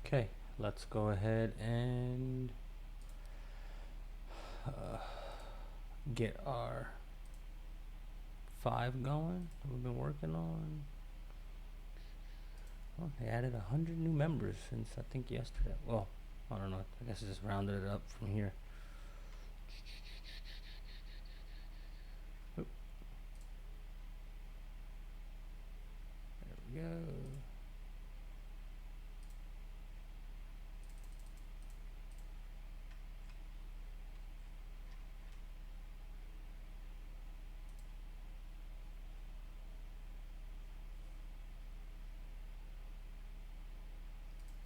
Okay, let's go ahead and get our 5 going that we've been working on. Oh, they added 100 new members since I think yesterday. Well, I don't know. I guess I just rounded it up from here. Oop. There we go.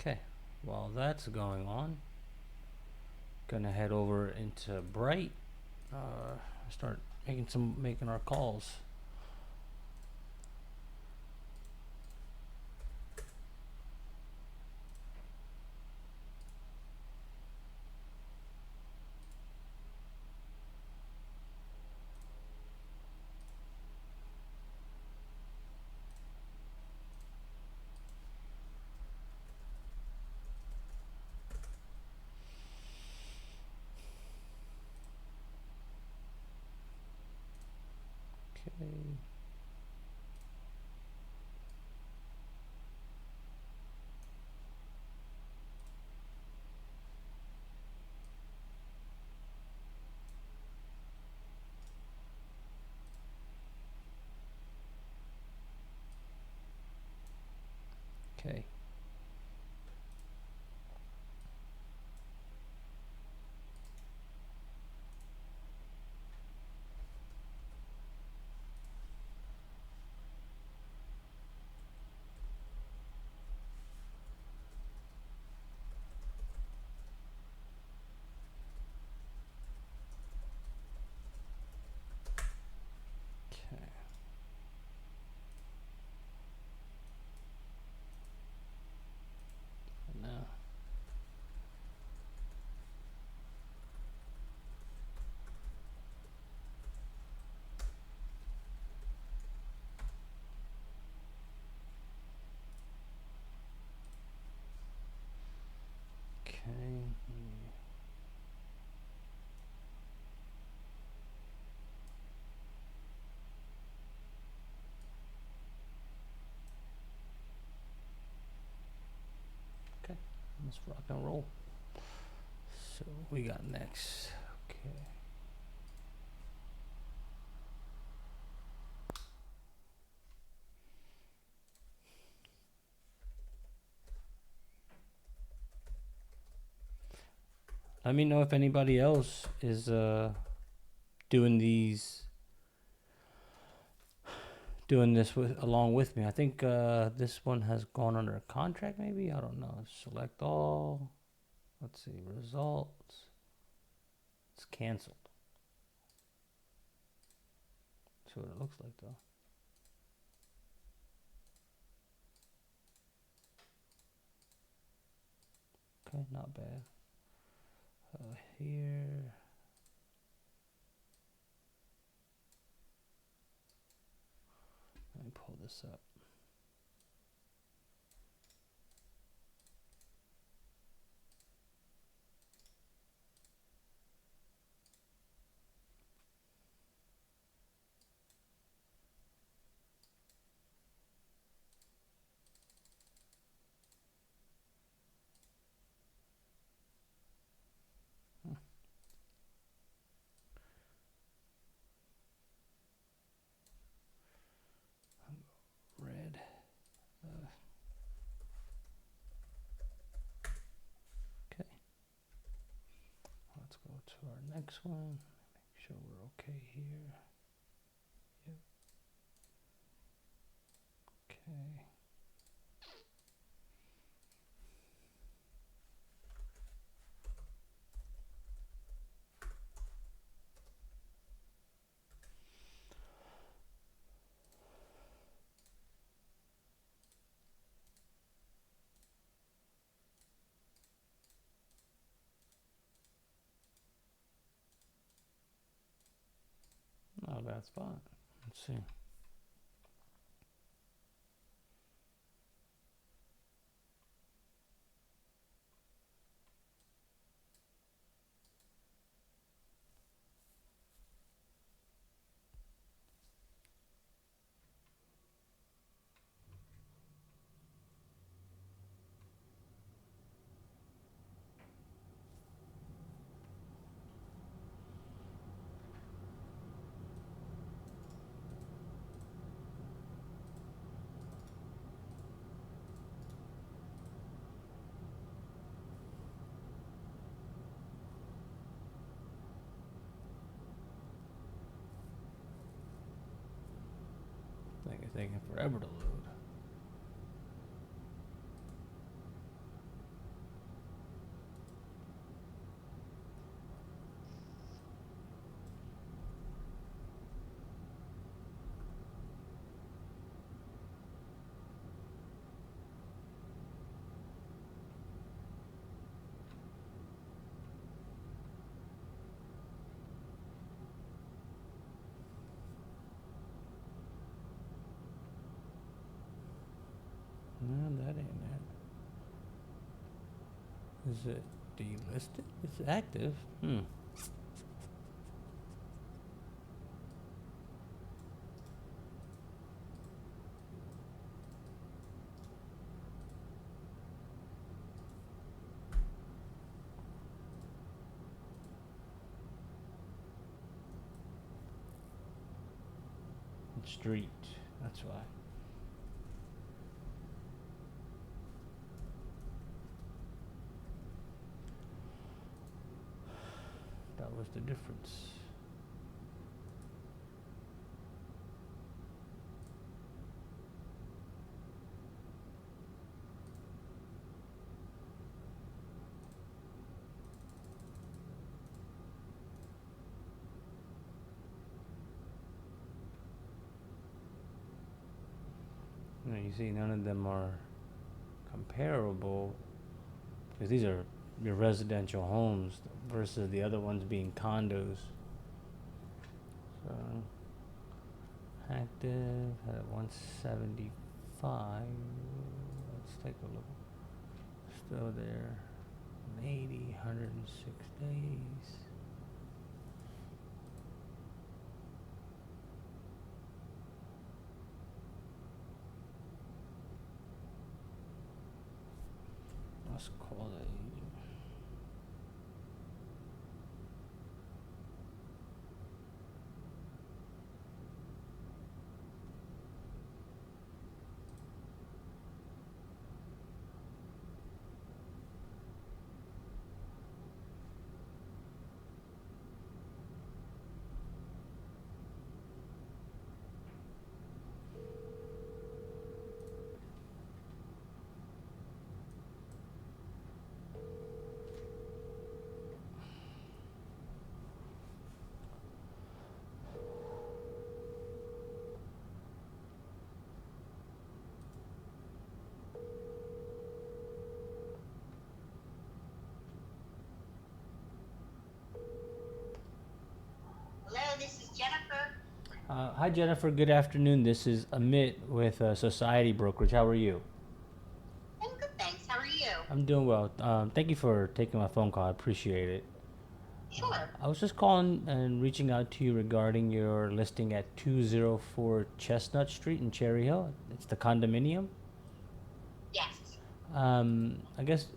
Okay, while that's going on, gonna head over into Bright. Start making our calls. Okay. Okay. Okay. Now. Okay. Okay. Let's rock and roll. So we got next. Okay. Let me know if anybody else is doing this along with me. I think this one has gone under a contract maybe. I don't know. Select all. Let's see results. It's canceled. That's what it looks like though. Okay, not bad. Here. Let me pull this up. Red. Okay. Let's go to our next one. Make sure we're okay here. Yep. Okay. Oh, that's fine. Let's see. taking forever to load. No, that ain't it. Is it delisted? It's active. Street. That's why. That was the difference. You see, none of them are comparable because these are your residential homes versus the other ones being condos. So active at 175. Let's take a look. Still there. 80, 106 days. Let's call it. Hello, this is Jennifer. Hi, Jennifer. Good afternoon. This is Amit with Society Brokerage. How are you? I'm good, thanks. How are you? I'm doing well. Thank you for taking my phone call. I appreciate it. Sure. I was just calling and reaching out to you regarding your listing at 204 Chestnut Street in Cherry Hill. It's the condominium. Yes. I guess,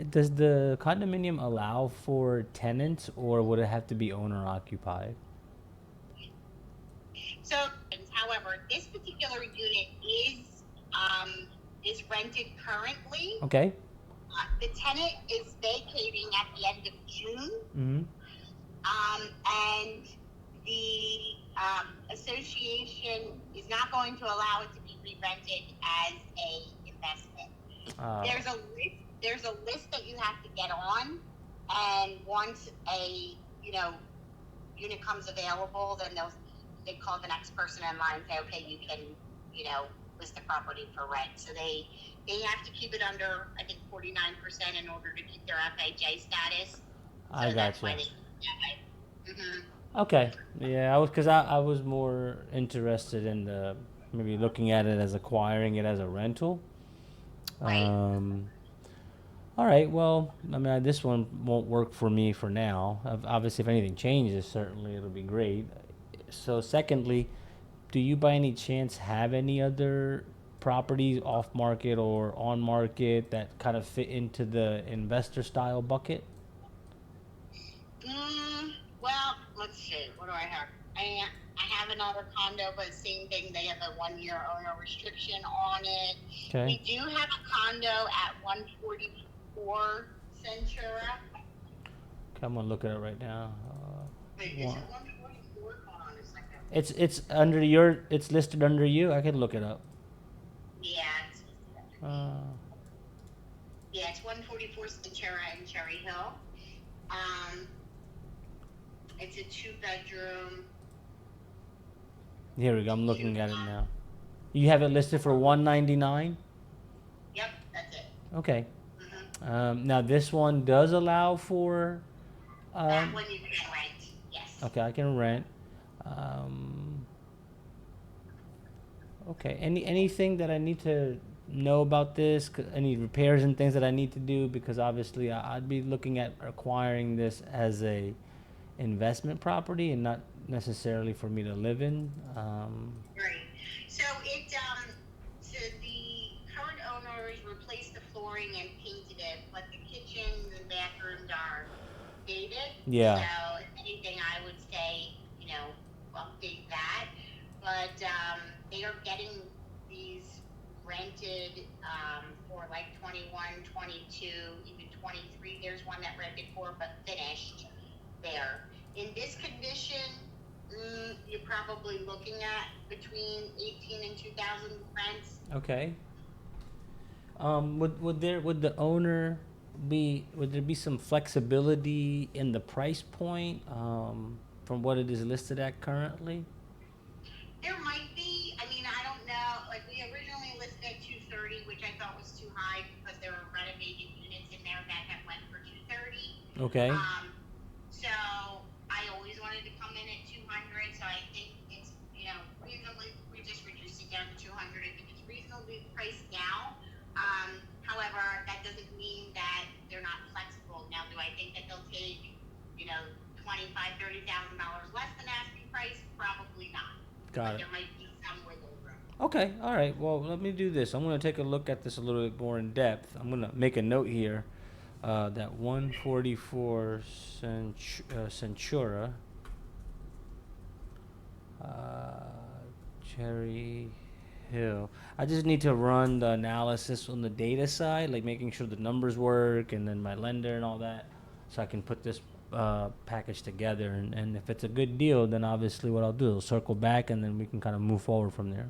does the condominium allow for tenants or would it have to be owner occupied? So, however, this particular unit is rented currently. Okay. The tenant is vacating at the end of June. Mm-hmm. And the association is not going to allow it to be re-rented as a investment. There's a list that you have to get on, and once a unit comes available, then they call the next person in line and say, okay, you can list the property for rent. So they have to keep it under, I think, 49% in order to keep their FHA status. So I that's gotcha. why they. Okay. Yeah, I was more interested in the maybe looking at it as acquiring it as a rental. Right. All right. Well, I mean, this one won't work for me for now. Obviously, if anything changes, certainly it'll be great. So, secondly, do you by any chance have any other properties off market or on market that kind of fit into the investor style bucket? Well, let's see. What do I have? I have another condo, but same thing. They have a 1-year owner restriction on it. Okay. We do have a condo at 144 Centura. Okay, I'm gonna look at it right now. Wait, is it 144? Hold on a second. It's listed under you. I can look it up. Yeah, it's listed under me. Uh, Yeah, it's 144 Centura in Cherry Hill. Um, it's a 2-bedroom. Here we go. I'm looking at it now. You have it listed for 199. Yep, that's it. Okay. Hmm. Now this one does allow for. That one you can rent. Yes. Okay, I can rent. Um, okay. Anything that I need to know about this? Any repairs and things that I need to do? Because obviously I'd be looking at acquiring this as a investment property and not necessarily for me to live in. Right. So so the current owners replaced the flooring and painted it, but the kitchens and bathrooms are dated. Yeah. So if anything, I would say, update that. But they are getting these rented for like 21, 22, even 23. There's one that rented for but finished there. In this condition, you're probably looking at between 18 and 2,000 rents. Okay. Would the owner would there be some flexibility in the price point from what it is listed at currently? There might be. I mean, I don't know. Like we originally listed at 230, which I thought was too high because there were renovated units in there that have went for 230. Okay. So I always wanted to come in at 200. So I think it's reasonably. We just reduced it down to 200. I think it's reasonably priced now. However, that doesn't mean that they're not flexible. Now, do I think that they'll take, $25,000, $30,000 less than asking price? Probably not. Got But it. there might be some wiggle room. Okay. All right. Well, let me do this. I'm going to take a look at this a little bit more in depth. I'm going to make a note here that 144 Centura, uh, Cherry Hill. I just need to run the analysis on the data side, like making sure the numbers work and then my lender and all that, so I can put this package together. And if it's a good deal, then obviously what I'll do is circle back and then we can kind of move forward from there.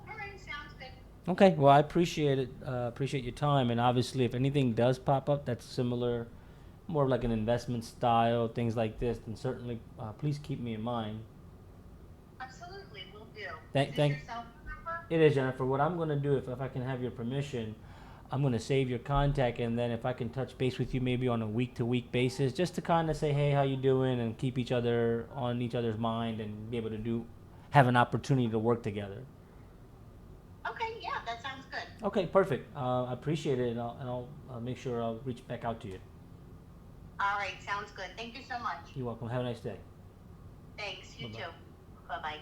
All right, sounds good. Okay, well, I appreciate it. Appreciate your time. And obviously, if anything does pop up that's similar, more of like an investment style, things like this, then certainly please keep me in mind. Absolutely, we'll do. Thank, Is this thank. your cell phone number? It is, Jennifer. What I'm going to do, if I can have your permission, I'm going to save your contact, and then if I can touch base with you maybe on a week-to-week basis, just to kind of say, hey, how you doing, and keep each other on each other's mind, and be able to have an opportunity to work together. Okay, yeah, that sounds good. Okay, perfect. I appreciate it, and I'll make sure I'll reach back out to you. All right, sounds good. Thank you so much. You're welcome. Have a nice day. Thanks, you Bye-bye. too. Bye-bye.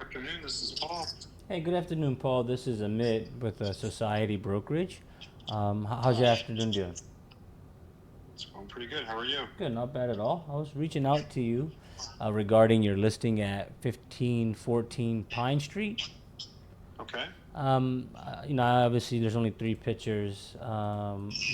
afternoon. This is Paul. Hey, good afternoon, Paul. This is Amit with Society Brokerage. How's your afternoon doing? It's going pretty good. How are you? Good, not bad at all. I was reaching out to you regarding your listing at 1514 Pine Street. Okay. Obviously there's only 3 pictures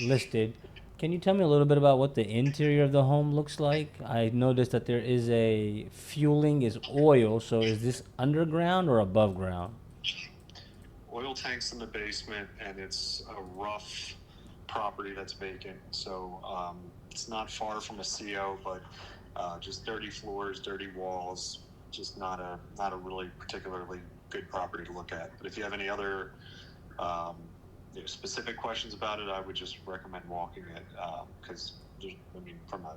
listed. Can you tell me a little bit about what the interior of the home looks like? I noticed that there is a fueling is oil, so is this underground or above ground? Oil tanks in the basement, and it's a rough property that's vacant. So it's not far from a CO, but just dirty floors, dirty walls. Just not a really particularly good property to look at. But if you have any other specific questions about it, I would just recommend walking it because from a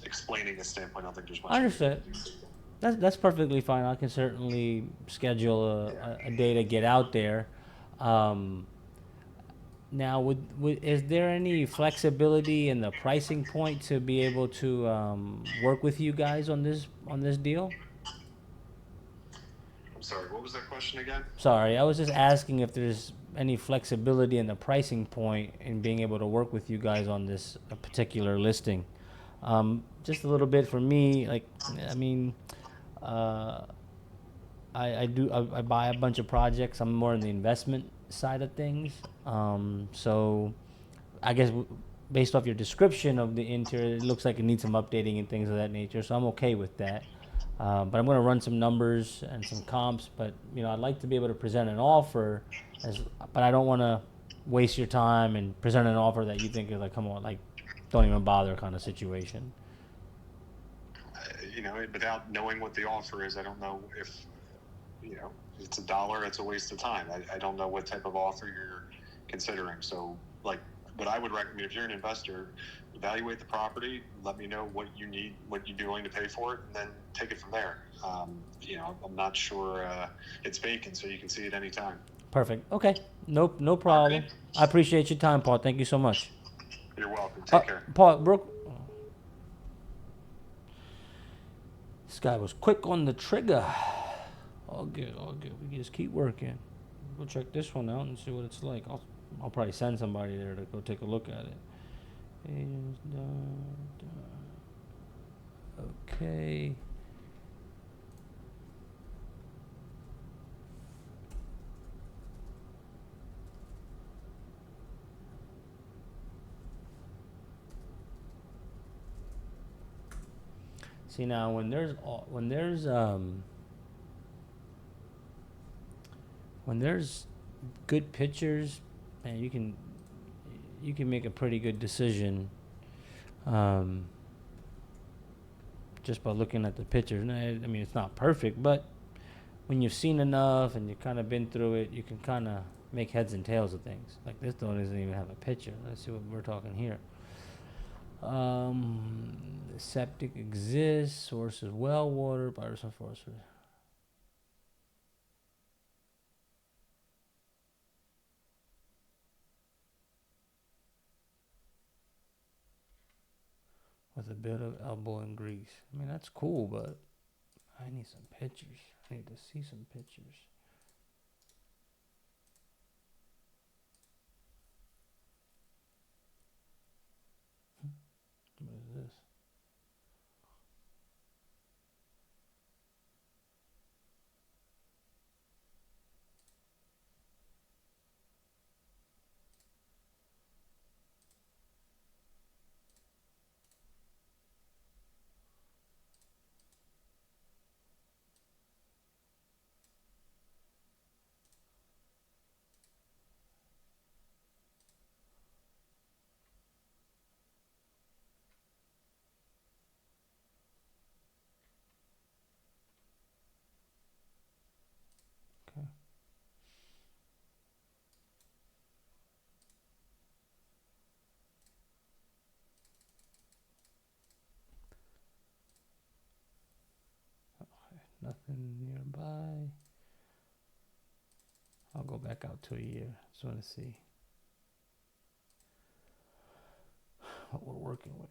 explaining a standpoint, I don't think there's much. I understand. That's perfectly fine. I can certainly schedule a day to get out there. Now, is there any flexibility in the pricing point to be able to work with you guys on this deal? I'm sorry, what was that question again? Sorry, I was just asking if there's any flexibility in the pricing point in being able to work with you guys on this particular listing. Just a little bit for me, uh, I buy a bunch of projects. I'm more in the investment side of things. So I guess based off your description of the interior, it looks like it needs some updating and things of that nature. So I'm okay with that. But I'm going to run some numbers and some comps. But I'd like to be able to present an offer, but I don't want to waste your time and present an offer that you think is like, come on, like, don't even bother kind of situation. Without knowing what the offer is, I don't know if it's $1, it's a waste of time. I don't know what type of offer you're considering. So, like, what I would recommend, if you're an investor, evaluate the property, let me know what you need, what you're willing to pay for it, and then take it from there. I'm not sure it's vacant, so you can see it anytime. Perfect. Okay. Nope. No problem. Right. I appreciate your time, Paul. Thank you so much. You're welcome. Take care. Paul, this guy was quick on the trigger. All good. We just keep working. Go check this one out and see what it's like. I'll probably send somebody there to go take a look at it. Okay. See, now when there's good pictures, and you can make a pretty good decision just by looking at the pictures. I mean, it's not perfect, but when you've seen enough and you've kind of been through it, you can kind of make heads and tails of things. Like, this one doesn't even have a picture. Let's see what we're talking here. Septic exists. Source is well water. Buyers and foresters. With a bit of elbow grease. I mean, that's cool, but I need some pictures. I need to see some pictures. What is this? Okay. Nothing nearby. I'll go back out to a year. Just want to see what we're working with.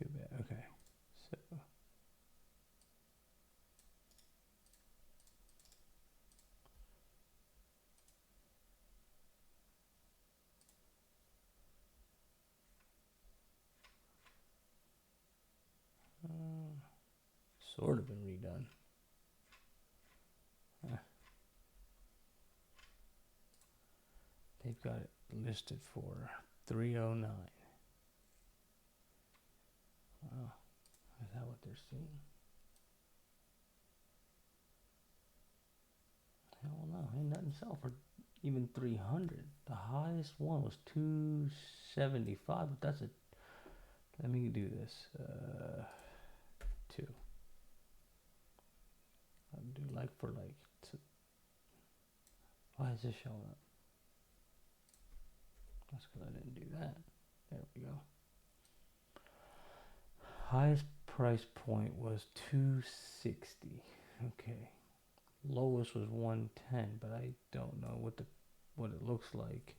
too bad. Okay. So. Sort of been redone. They've got it listed for 309. Wow. Is that what they're seeing? Hell no, ain't nothing sell for even 300. The highest one was 275. But that's a. Let me do this. 2. I'll do like for like. Why is this showing up? That's because I didn't do that. There we go. Highest price point was 260. Okay. Lowest was 110, but I don't know what it looks like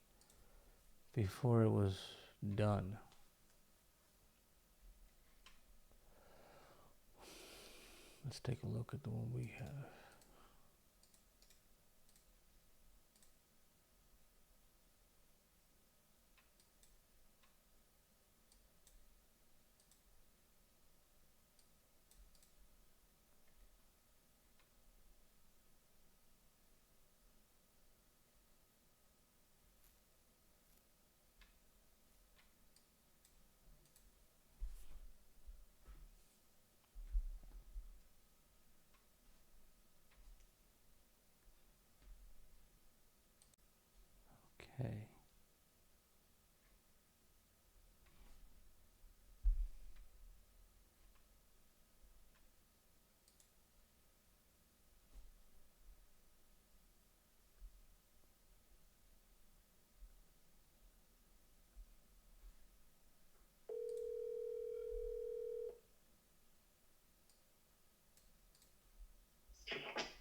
before it was done. Let's take a look at the one we have. Okay.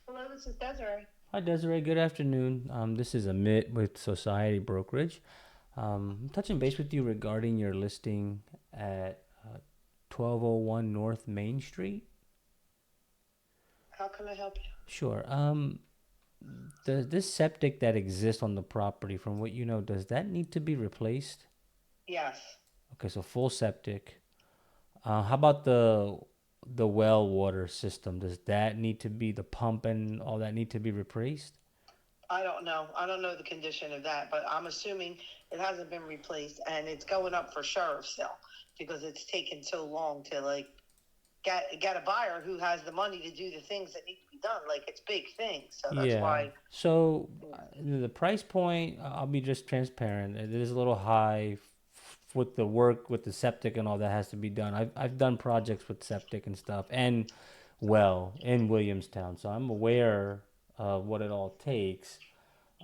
Hello, this is Desiree. Hi, Desiree. Good afternoon. This is Amit with Society Brokerage. I'm touching base with you regarding your listing at 1201 North Main Street. How can I help you? Sure. This septic that exists on the property, from what you know, does that need to be replaced? Yes. Okay, so full septic. How about the well water system? Does that need to be, the pump and all that need to be replaced? I don't know. I don't know the condition of that, but I'm assuming it hasn't been replaced and it's going up for sheriff's sale because it's taken so long to get a buyer who has the money to do the things that need to be done. Like it's big things. So that's why. So the price point, I'll be just transparent. It is a little high with the work with the septic and all that has to be done. I've done projects with septic and stuff and well in Williamstown, so I'm aware of what it all takes.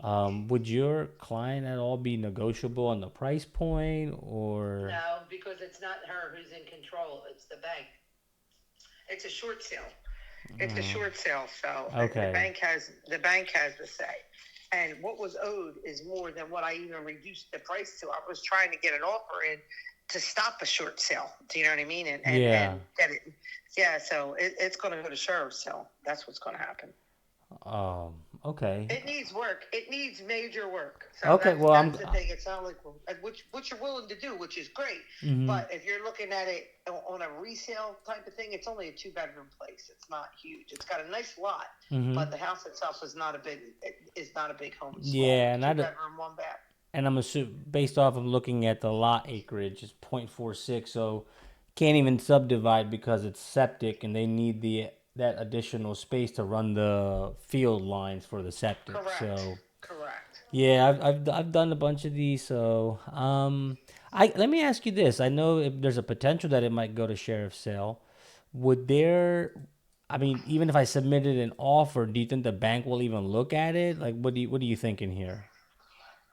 Would your client at all be negotiable on the price point, or? No, because it's not her who's in control. It's the bank. It's a short sale. It's a short sale, so Okay. the bank has the say. And what was owed is more than what I even reduced the price to. I was trying to get an offer in to stop a short sale. Do you know what I mean? And get it. Yeah, so it's going to go to sheriff's sale. That's what's going to happen. Okay. It needs work. It needs major work. So Okay, that's the thing. It's not like what you're willing to do, which is great. Mm-hmm. But if you're looking at it on a resale type of thing, it's only a 2-bedroom place. It's not huge. It's got a nice lot, but the house itself is not a big home. It's small. Yeah, and 2-bedroom, 1 bath. And I'm assuming, based off of looking at the lot acreage, it's 0.46, so can't even subdivide because it's septic, and they need that additional space to run the field lines for the septic. Correct. So Correct. yeah, I've done a bunch of these. So let me ask you this: I know if there's a potential that it might go to sheriff's sale. Would there? I mean, even if I submitted an offer, do you think the bank will even look at it? Like, what are you thinking here?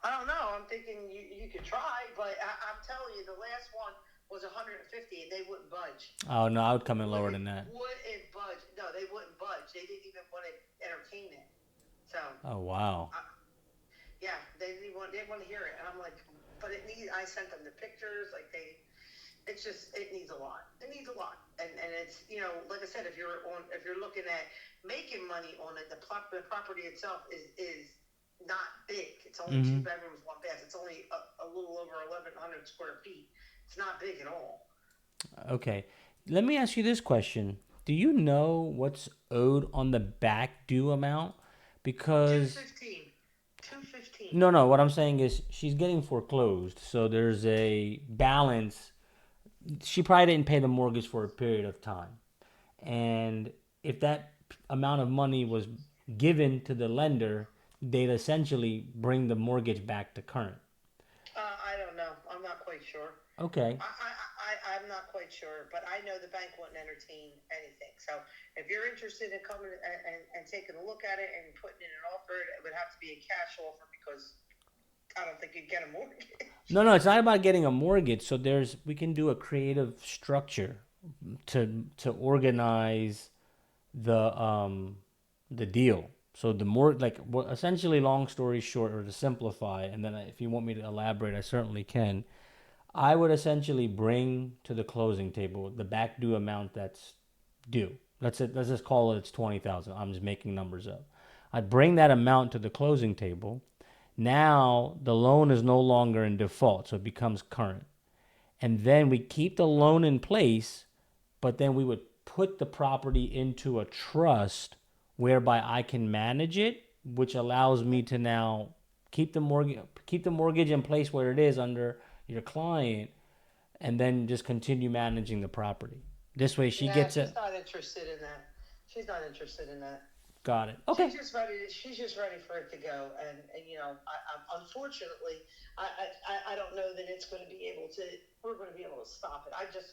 I don't know. I'm thinking you could try, but I'm telling you, the last one was 150, and they wouldn't budge. Oh no, I would come in lower than that. Wouldn't budge. No, they wouldn't budge. They didn't even want to entertain it. So. Oh wow. Yeah, they didn't want to hear it, and I'm like, but it needs. I sent them the pictures, like it needs a lot. It needs a lot. And it's, like I said, if you're looking at making money on it, the property itself is not big. It's only two bedrooms, one bath. It's only a little over 1,100 square feet. It's not big at all. Okay. Let me ask you this question. Do you know what's owed on the back due amount? Because 215. no, what I'm saying is she's getting foreclosed, so there's a balance. She probably didn't pay the mortgage for a period of time. And if that amount of money was given to the lender, they'd essentially bring the mortgage back to current. I don't know. I'm not quite sure. Okay. I'm not quite sure, but I know the bank wouldn't entertain anything. So if you're interested in coming and taking a look at it and putting in an offer, it would have to be a cash offer because I don't think you'd get a mortgage. No, it's not about getting a mortgage. So we can do a creative structure to organize the deal. So the more essentially, long story short, or to simplify, and then if you want me to elaborate, I certainly can. I would essentially bring to the closing table the back due amount that's due. Let's just call it it's 20,000. I'm just making numbers up. I'd bring that amount to the closing table. Now the loan is no longer in default, so it becomes current. And then we keep the loan in place, but then we would put the property into a trust whereby I can manage it, which allows me to now keep the mortgage in place where it is under your client, and then just continue managing the property. This way she gets it. She's not interested in that. She's not interested in that. Got it. Okay. She's just ready for it to go, and unfortunately, I don't know that it's going to be able to. We're going to be able to stop it. I just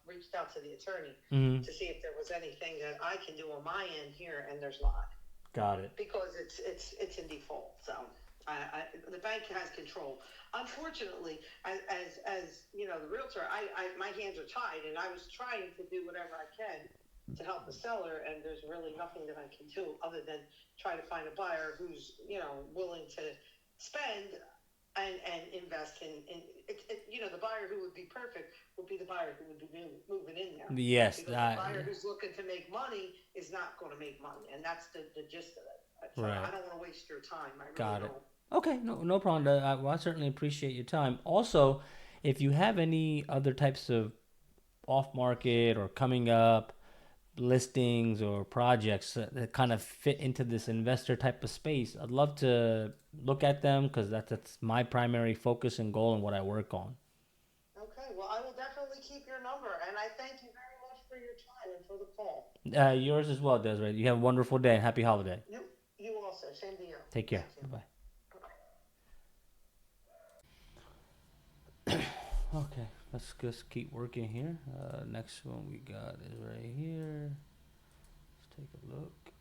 reached out to the attorney to see if there was anything that I can do on my end here, and there's not. Got it. Because it's in default, so the bank has control. Unfortunately, as the realtor, my hands are tied, and I was trying to do whatever I can to help the seller, and there's really nothing that I can do other than try to find a buyer who's willing to spend and invest in the buyer who would be perfect would be the buyer who would be moving in there. Yes, because the buyer who's looking to make money is not going to make money, and that's the gist of it. So right. I don't want to waste your time. Got it. Okay, no problem. I certainly appreciate your time. Also, if you have any other types of off-market or coming up listings or projects that kind of fit into this investor type of space, I'd love to look at them because that's my primary focus and goal and what I work on. Okay, well, I will definitely keep your number, and I thank you very much for your time and for the call. Yours as well, Desiree. You have a wonderful day and happy holiday. You also. Same to you. Take care. Bye-bye. Okay, let's just keep working here. Next one we got is right here. Let's take a look.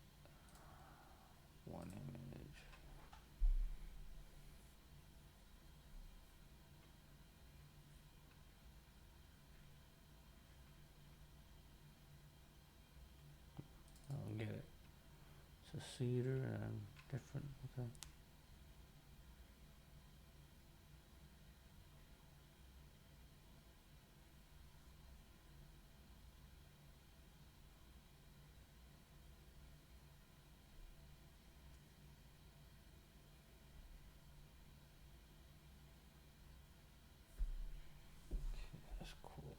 One image. I don't get it. It's a cedar and different. Okay. That's cool.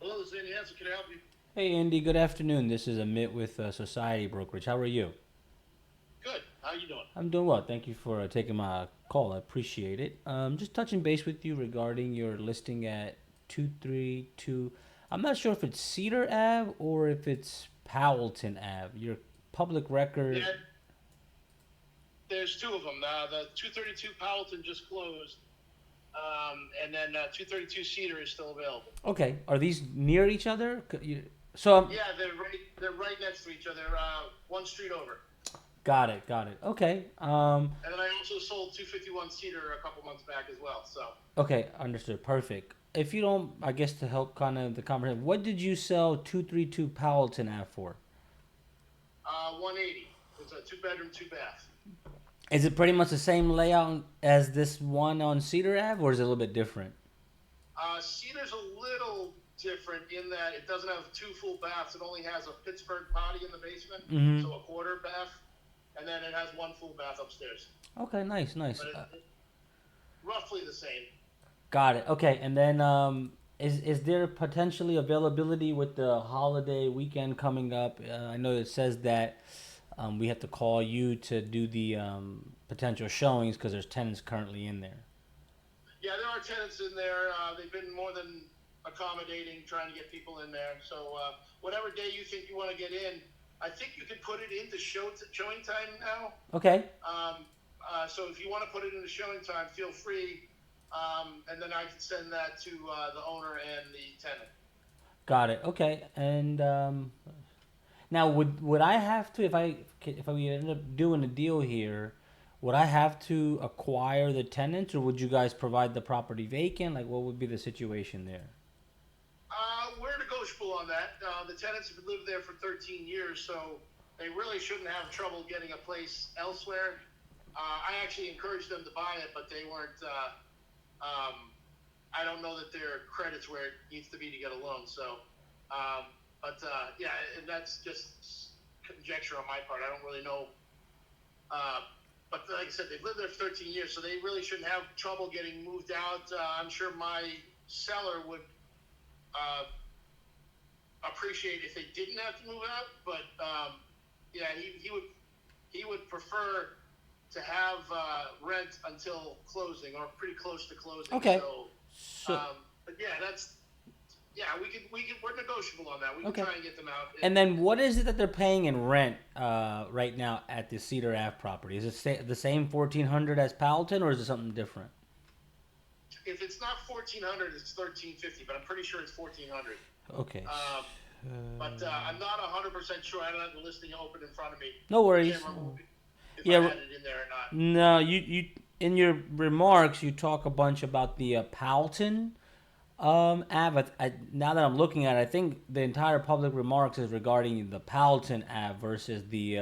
Hello, this is Andy Hansen. Can I help you? Hey, Andy. Good afternoon. This is Amit with Society Brokerage. How are you? Good. How are you doing? I'm doing well. Thank you for taking my call. I appreciate it. Just touching base with you regarding your listing at 232. I'm not sure if it's Cedar Ave or if it's Powelton Ave. Your public record. Yeah, there's two of them. The 232 Powelton just closed, and then 232 Cedar is still available. Okay. Are these near each other? So Yeah, they're right next to each other, one street over. got it, got it. Okay. And then I also sold 251 Cedar a couple months back as well. So Okay, understood. Perfect. If you don't, I guess to help kind of the conversation, what did you sell 232 Powelton at for? 180. It's a 2-bedroom, 2-bath. Is it pretty much the same layout as this one on Cedar Ave, or is it a little bit different? Cedar's a little different in that it doesn't have 2 full baths. It only has a Pittsburgh potty in the basement, Mm-hmm. so a quarter bath, and then it has 1 full bath upstairs. Okay, nice, nice. But it's roughly the same. Got it. Okay, and then is there potentially availability with the holiday weekend coming up? I know it says that we have to call you to do the potential showings because there's tenants currently in there. Yeah, there are tenants in there. They've been more than accommodating, trying to get people in there. So whatever day you think you want to get in, I think you can put it into showing time now. Okay. So if you want to put it into showing time, feel free, and then I can send that to the owner and the tenant. Got it. Okay. And now would I have to if we end up doing a deal here? Would I have to acquire the tenants, or would you guys provide the property vacant? Like, what would be the situation there? We're negotiable on that. The tenants have lived there for 13 years, so they really shouldn't have trouble getting a place elsewhere. I actually encouraged them to buy it, but they weren't. I don't know that their credit's where it needs to be to get a loan. So, yeah, and that's just conjecture on my part. I don't really know. But like I said, they've lived there for 13 years, so they really shouldn't have trouble getting moved out. I'm sure my seller would appreciate if they didn't have to move out, but yeah, he would prefer to have rent until closing or pretty close to closing. Okay. So but yeah, we're negotiable on that. We can try and get them out. And then what is it that they're paying in rent right now at the Cedar Ave property? Is it the same $1,400 as Powelton, or is it something different? If it's not $1,400, it's $1,350, but I'm pretty sure it's $1,400. Okay. But I'm not 100% sure. I don't have the listing open in front of me. No worries. I can't remember if Yeah. I had it in there or not. No, you in your remarks you talk a bunch about the Powelton Ave. Now that I'm looking at it, I think the entire public remarks is regarding the Powelton Ave versus the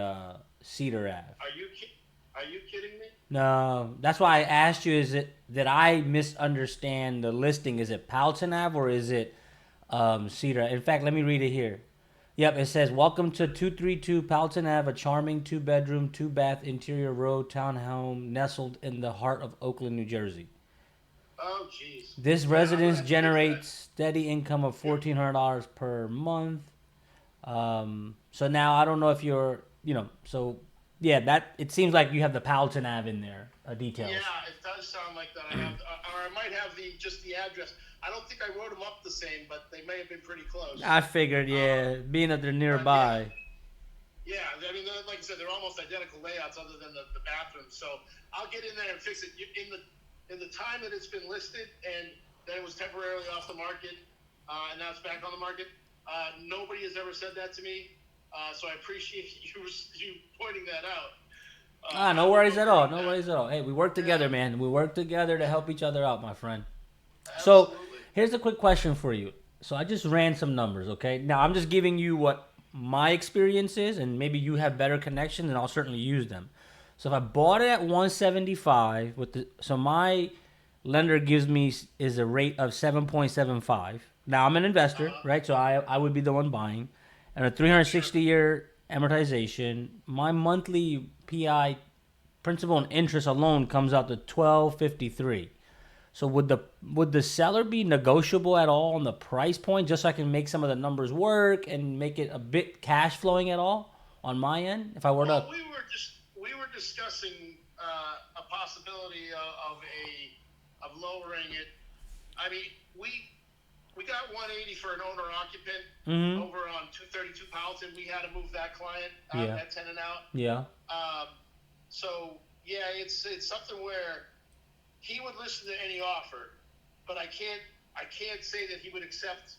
Cedar Ave. Are you kidding me? No, that's why I asked you. Is it that I misunderstand the listing? Is it Powelton Ave or is it Cedar? In fact, let me read it here. Yep, it says, "Welcome to 232 Powelton Ave, a charming 2-bedroom, 2-bath interior row townhome nestled in the heart of Oakland, New Jersey. Oh, jeez. This residence generates steady income of $1,400 per month." So now I don't know if you're, so yeah, that it seems like you have the Powelton Ave in there details. Yeah, it does sound like that. I have, or I might have just the address. I don't think I wrote them up the same, but they may have been pretty close. I figured, yeah, being that they're nearby. Yeah, I mean, like I said, they're almost identical layouts other than the bathrooms. So I'll get in there and fix it. In the time that it's been listed and that it was temporarily off the market, and now it's back on the market, nobody has ever said that to me. So I appreciate you pointing that out. No worries at all. No worries at all. Hey, we work together, man. We work together to help each other out, my friend. Absolutely. So here's a quick question for you. So I just ran some numbers, okay? Now I'm just giving you what my experience is, and maybe you have better connections, and I'll certainly use them. So if I bought it at 175 so my lender gives me is a rate of 7.75. Now I'm an investor, right? So I would be the one buying, and a 360-year amortization. My monthly PI, principal and interest alone, comes out to $1,253. So would the seller be negotiable at all on the price point, just so I can make some of the numbers work and make it a bit cash flowing at all on my end? If I were to, we were discussing a possibility of lowering it. I mean, we got 180 for an owner occupant over on 232 Powelton. We had to move that client that tenant out. Yeah. So yeah, it's something where he would listen to any offer, but I can't say that he would accept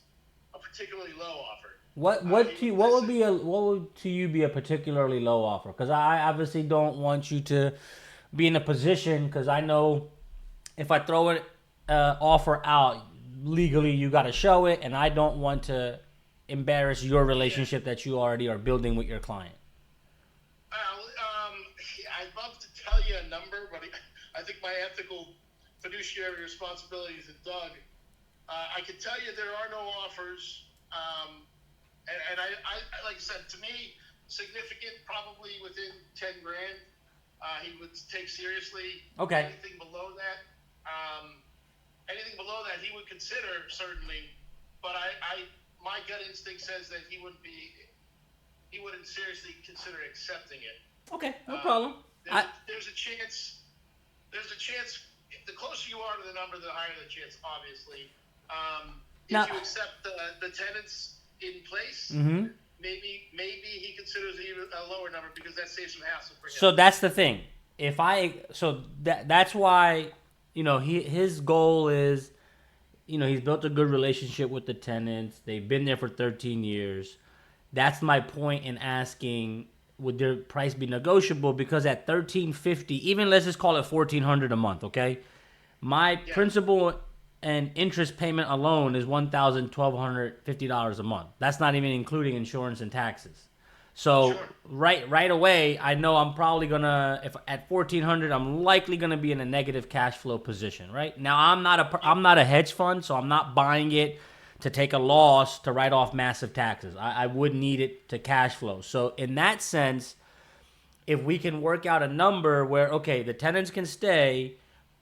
a particularly low offer. What would to you be a particularly low offer? Because I obviously don't want you to be in a position, because I know if I throw an offer out legally, you got to show it, and I don't want to embarrass your relationship that you already are building with your client. I'd love to tell you a number, but I think my ethical fiduciary responsibilities at Doug. I can tell you there are no offers. And I like I said, to me, significant, probably within 10 grand. He would take seriously. Okay. Anything below that, he would consider certainly. But my gut instinct says that he wouldn't seriously consider accepting it. Okay, no problem. There's a chance. The closer you are to the number, the higher the chance. Obviously, if you accept the tenants in place, maybe he considers even a lower number because that saves some hassle for him. So that's the thing. That's why, his goal is, he's built a good relationship with the tenants. They've been there for 13 years. That's my point in asking, would their price be negotiable? Because at $1,350, even let's just call it $1,400 a month, okay? My principal and interest payment alone is $1,250 a month. That's not even including insurance and taxes. So right away, I know I'm probably gonna, if at $1,400, I'm likely gonna be in a negative cash flow position. Right now, I'm not a hedge fund, so I'm not buying it to take a loss to write off massive taxes. I would need it to cash flow. So in that sense, if we can work out a number where, okay, the tenants can stay,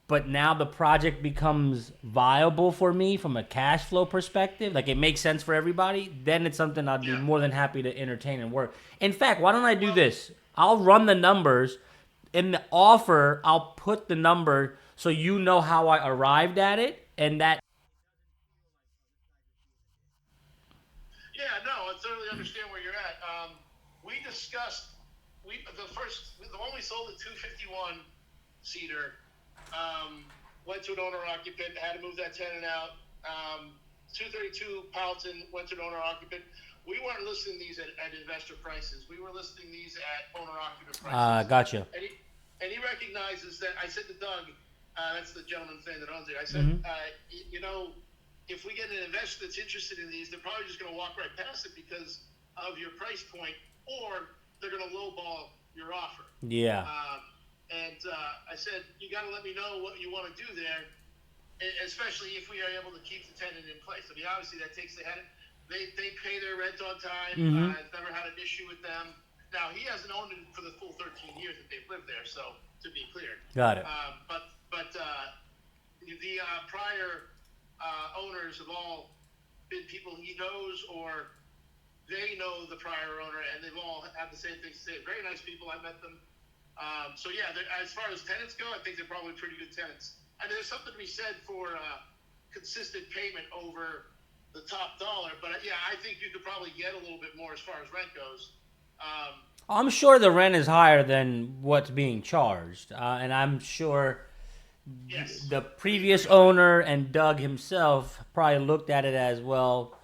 but now the project becomes viable for me from a cash flow perspective, like it makes sense for everybody, then it's something I'd be more than happy to entertain and work. In fact, why don't I do this? I'll run the numbers. In the offer, I'll put the number so you know how I arrived at it, and that. Yeah, no, I totally understand where you're at. We discussed the one we sold at 251 Cedar. Went to an owner-occupant, had to move that tenant out. 232 Powelton went to an owner-occupant. We weren't listing these at investor prices. We were listing these at owner-occupant prices. Gotcha. And he recognizes that. I said to Doug, that's the gentleman's name that owns it, I said, if we get an investor that's interested in these, they're probably just going to walk right past it because of your price point, or they're going to lowball your offer. Yeah. And I said, you got to let me know what you want to do there, especially if we are able to keep the tenant in place. I mean, obviously that takes they pay their rent on time. I've never had an issue with them. Now, he hasn't owned it for the full 13 years that they've lived there, so to be clear. Got it. But the prior owners have all been people he knows, or they know the prior owner, and they've all had the same things to say. Very nice people. I met them. So yeah, as far as tenants go, I think they're probably pretty good tenants. I mean, there's something to be said for consistent payment over the top dollar, but yeah, I think you could probably get a little bit more as far as rent goes. I'm sure the rent is higher than what's being charged, and I'm sure the previous owner and Doug himself probably looked at it as, well,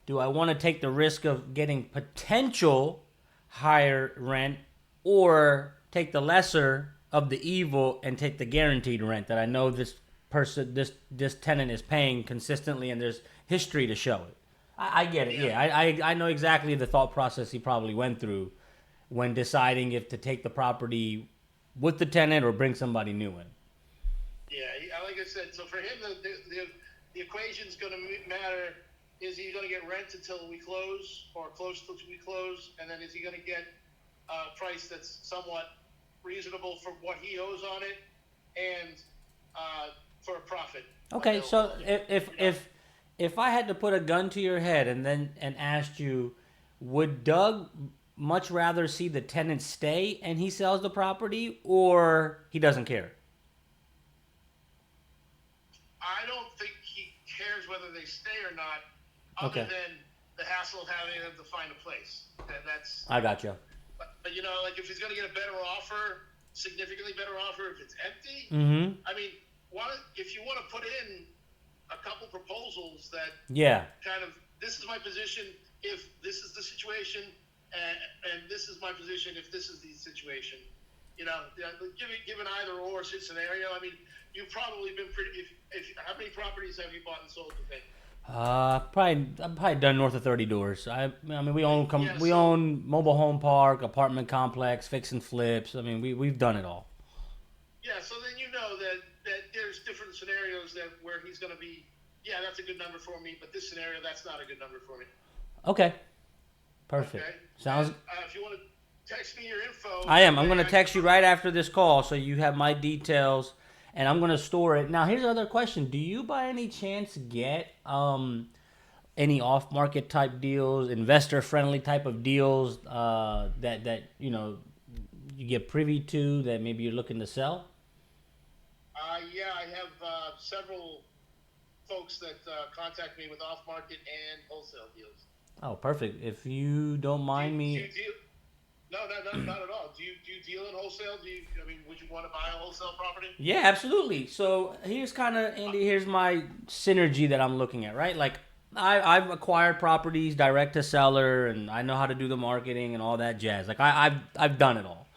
do I want to take the risk of getting potential higher rent, or take the lesser of the evil and take the guaranteed rent that I know this tenant is paying consistently, and there's history to show it. I get it. Yeah, I know exactly the thought process he probably went through when deciding if to take the property with the tenant or bring somebody new in. Yeah, like I said, so for him, the equation's going to matter. Is he going to get rent until we close, or close till we close? And then is he going to get a price that's somewhat reasonable for what he owes on it, and for a profit? Okay, so if I had to put a gun to your head and asked you, would Doug much rather see the tenant stay and he sells the property, or he doesn't care? I don't think he cares whether they stay or not, other than the hassle of having them to find a place. I got you. But like if he's going to get a better offer, significantly better offer if it's empty. I mean, if you want to put in a couple proposals that kind of, this is my position, if this is the situation, and this is my position if this is the situation. You know, given either or scenario, I mean, you've probably been pretty. If how many properties have you bought and sold, you think? I've probably done north of 30 doors. I mean, we own we so- own mobile home park, apartment complex, fix and flips. I mean, we've done it all. Yeah, so then you know that there's different scenarios where he's going to be. Yeah, that's a good number for me, but this scenario, that's not a good number for me. Okay. Perfect. Okay. Sounds. And, if you want to text me your info. I am. I'm going to text you right after this call so you have my details, and I'm going to store it. Now, here's another question. Do you by any chance get any off-market type deals, investor-friendly type of deals that you know you get privy to that maybe you're looking to sell? Yeah, I have several folks that contact me with off-market and wholesale deals. Oh, perfect. If you don't mind Do you me. deal? No, not at all. Do you deal in wholesale? I mean, would you want to buy a wholesale property? Yeah, absolutely. So here's kind of, Andy, here's my synergy that I'm looking at, right? Like I've acquired properties direct to seller, and I know how to do the marketing and all that jazz. Like I've done it all.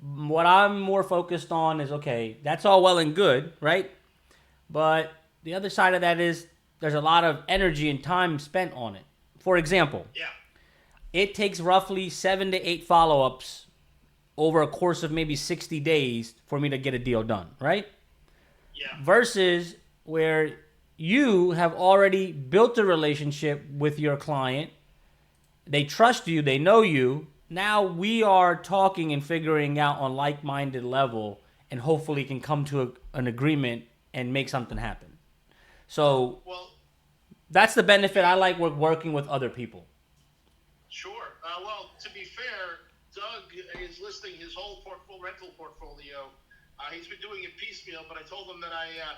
What I'm more focused on is, okay, that's all well and good, right? But the other side of that is there's a lot of energy and time spent on it. For example, Yeah. it takes roughly 7 to 8 follow-ups over a course of maybe 60 days for me to get a deal done, right? Yeah. Versus where you have already built a relationship with your client. They trust you. They know you. Now we are talking and figuring out on like-minded level, and hopefully can come to an agreement and make something happen. So Well, that's the benefit I like with working with other people. sure. Well, to be fair, Doug is listing his whole rental portfolio. He's been doing it piecemeal, but I told him that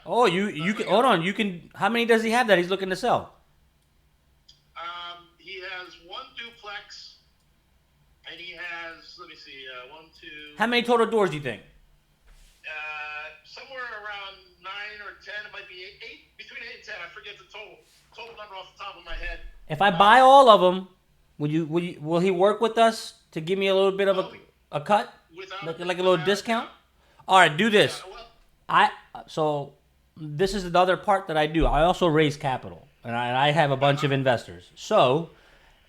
Oh, you can hold on. You can. How many does he have that he's looking to sell? he has one duplex, and he has, let me see, 1, 2. How many total doors do you think? Somewhere around 9 or 10. It might be 8, between 8 and 10. I forget the total number off the top of my head. If I buy all of them, will he work with us to give me a little bit of a cut, like a little discount? All right, do this. Yeah, well, So this is the other part that I do. I also raise capital, and I have a bunch of investors. So,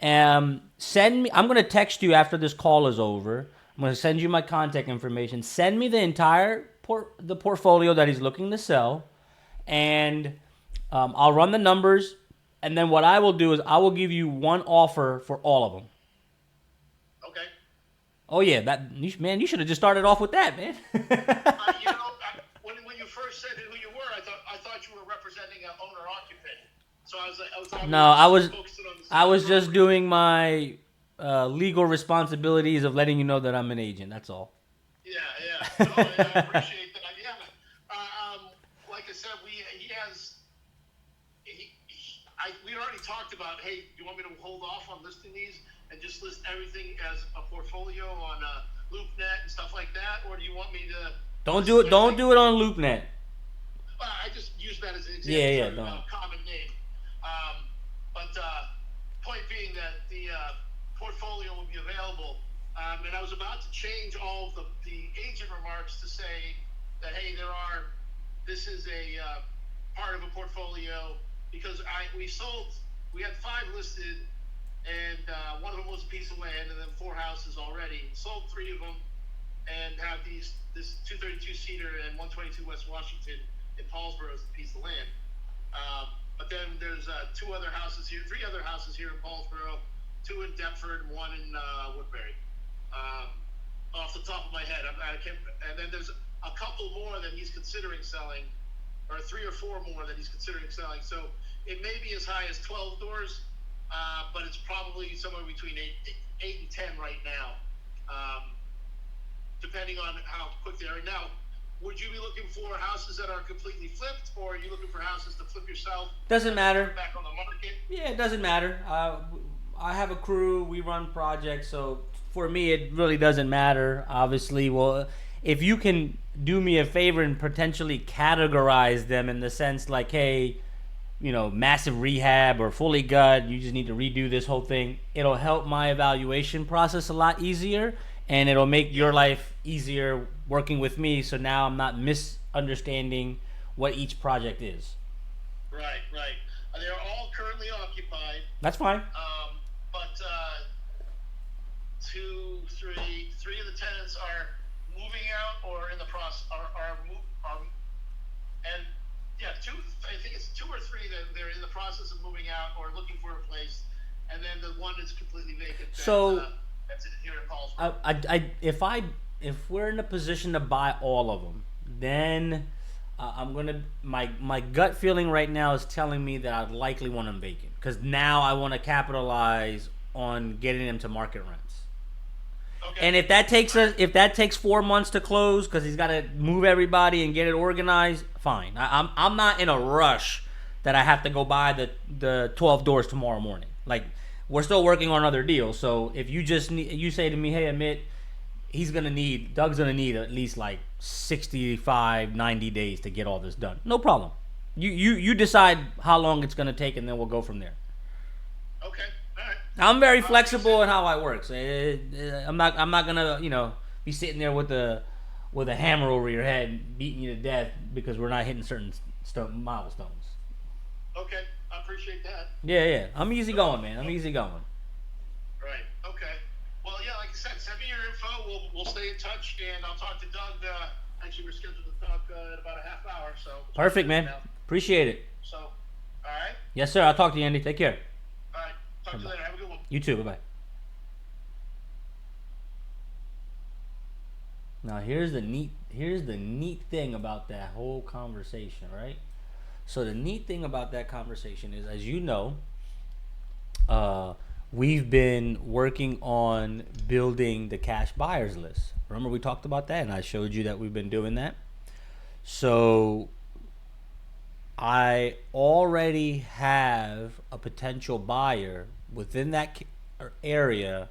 send me. I'm going to text you after this call is over. I'm going to send you my contact information. Send me the entire the portfolio that he's looking to sell, and I'll run the numbers. And then what I will do is I will give you one offer for all of them. okay. Oh yeah, man, you should have just started off with that, man. When you first said who you were, I thought you were representing an owner occupant. So I was No, I was just doing my legal responsibilities of letting you know that I'm an agent. That's all. Yeah. No, I appreciate that. Yeah. Like I said, we already talked about, hey, do you want me to hold off on listing these and just list everything as a portfolio on LoopNet and stuff like that, or do you want me to? Don't do it on LoopNet. I just use that as an example. Yeah, for a common name. But point being that the portfolio will be available, and I was about to change all of the agent remarks to say that, hey, this is a part of a portfolio, because we had 5 listed, and one of them was a piece of land, and then 4 houses already. Sold 3 of them, and have this 232 seater and 122 West Washington in Paulsboro as a piece of land. But then there's 3 other houses here in Paulsboro, 2 in Deptford, and 1 in Woodbury. Off the top of my head, and then there's a couple more that he's considering selling, or 3 or 4 more that he's considering selling. So it may be as high as 12 doors, but it's probably somewhere between 8 and 10 right now, depending on how quick they are. Now, would you be looking for houses that are completely flipped, or are you looking for houses to flip yourself? Doesn't matter. Back on the market? Yeah, it doesn't matter. I have a crew. We run projects, so for me, it really doesn't matter. Obviously, well, if you can do me a favor and potentially categorize them in the sense like, hey, massive rehab or fully gut. You just need to redo this whole thing. It'll help my evaluation process a lot easier, and it'll make your life easier working with me. So now I'm not misunderstanding what each project is. Right. They're all currently occupied. That's fine. But three of the tenants are moving out or in the process and yeah, I think it's 2 or 3 that they're in the process of moving out or looking for a place, and then the one is completely vacant. That's here in Paulsboro. If we're in a position to buy all of them, then I'm gonna. My gut feeling right now is telling me that I'd likely want them vacant because now I want to capitalize on getting them to market rents. Okay. And if that takes 4 months to close because he's got to move everybody and get it organized, fine. I'm not in a rush that I have to go buy the 12 doors tomorrow morning. Like, we're still working on other deals. So if you say to me, hey, Amit, Doug's gonna need at least like 65, 90 days to get all this done. No problem. You decide how long it's gonna take, and then we'll go from there. Okay. All right. I'm very flexible in how I work. So I'm not gonna be sitting there with a hammer over your head beating you to death because we're not hitting certain milestones. Okay, I appreciate that. Yeah. I'm easy going, man. I'm easy going. Right. Okay. Well, yeah, like I said, send me your info. We'll stay in touch, and I'll talk to Doug. Actually, we're scheduled to talk in about a half hour. So. Perfect, man. Appreciate it. So, all right. Yes, sir. I'll talk to you, Andy. Take care. All right. Talk to you later. Have a good one. You too. Bye-bye. Now, here's the neat thing about that whole conversation, right? So the neat thing about that conversation is, as you know, we've been working on building the cash buyers list. Remember we talked about that, and I showed you that we've been doing that. So I already have a potential buyer within that area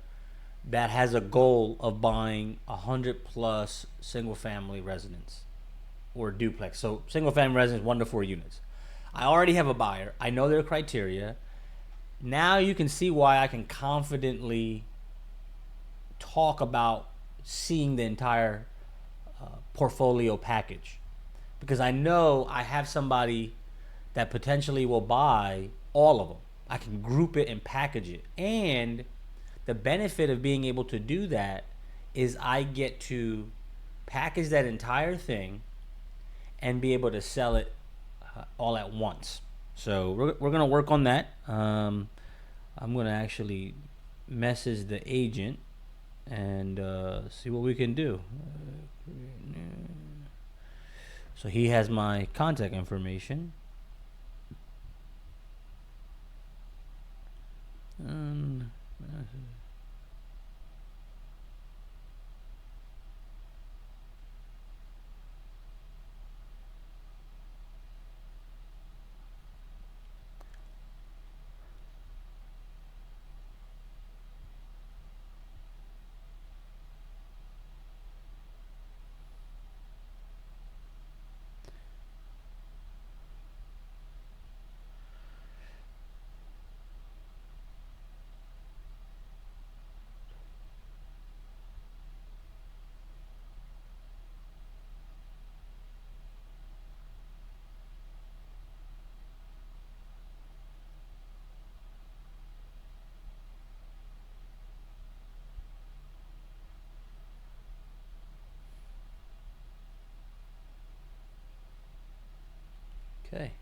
that has a goal of buying 100 plus single family residence or duplex. So single family residence, 1 to 4 units. I already have a buyer. I know their criteria. Now you can see why I can confidently talk about seeing the entire portfolio package, because I know I have somebody that potentially will buy all of them. I can group it and package it. And the benefit of being able to do that is I get to package that entire thing and be able to sell it all at once. So we're going to work on that. I'm going to actually message the agent and see what we can do. So he has my contact information. Okay.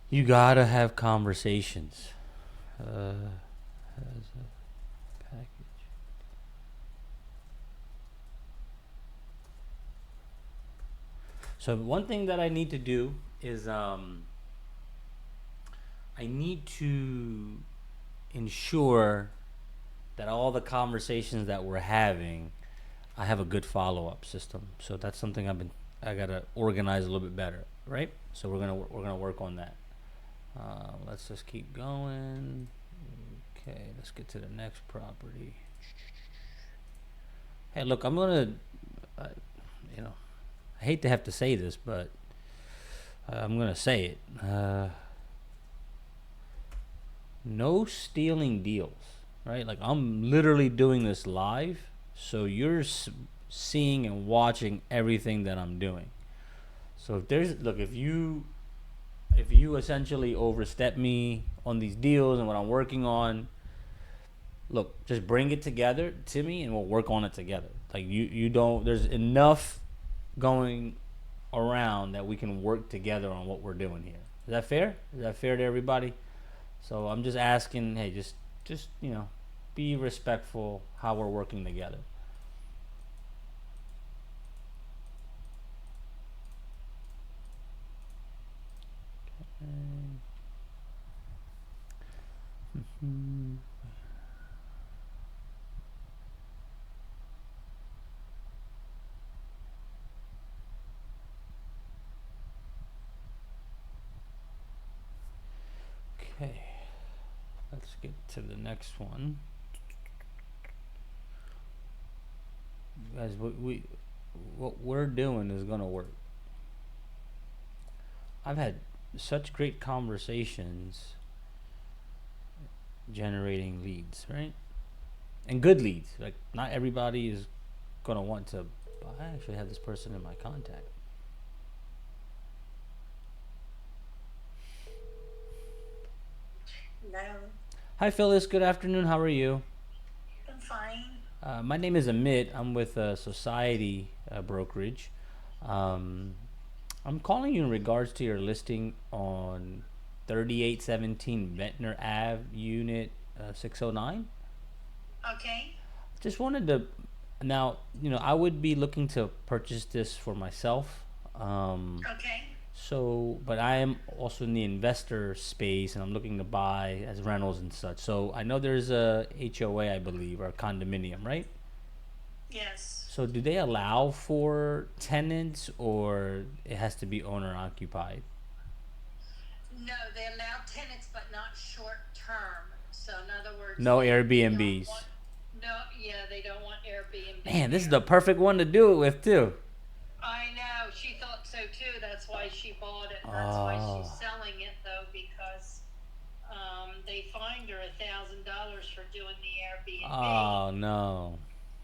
You gotta have conversations. As a package. So one thing that I need to do is I need to ensure that all the conversations that we're having, I have a good follow-up system. So that's something I gotta organize a little bit better, right? So we're gonna work on that. Let's just keep going. Okay, let's get to the next property. Hey, look, I'm gonna, I hate to have to say this, but I'm gonna say it. No stealing deals, right? Like I'm literally doing this live, so you're seeing and watching everything that I'm doing. So if you essentially overstep me on these deals and what I'm working on, look, just bring it together to me and we'll work on it together. Like you don't. There's enough going around that we can work together on what we're doing here. Is that fair? Is that fair to everybody? So I'm just asking, hey, just be respectful how we're working together. Okay, let's get to the next one. Guys, what we're doing is gonna work. I've had such great conversations generating leads, right? And good leads. Like not everybody is gonna want to. I actually have this person in my contact. Hello. Hi Phyllis, good afternoon. How are you? I'm fine. My name is Amit. I'm with Society Brokerage. Um, I'm calling you in regards to your listing on 3817 Ventnor Ave, Unit 609. Okay. Just wanted to. Now, I would be looking to purchase this for myself. Okay. So, but I am also in the investor space and I'm looking to buy as rentals and such. So I know there's a HOA, I believe, or a condominium, right? Yes. So do they allow for tenants or it has to be owner occupied? No, they allow tenants, but not short term. So in other words, No they don't Airbnbs. they don't want Airbnb. Man, this is the perfect one to do it with too. I know. She thought so too. That's why she bought it. That's why she's selling it though, because they fined her $1,000 for doing the Airbnb. Oh no.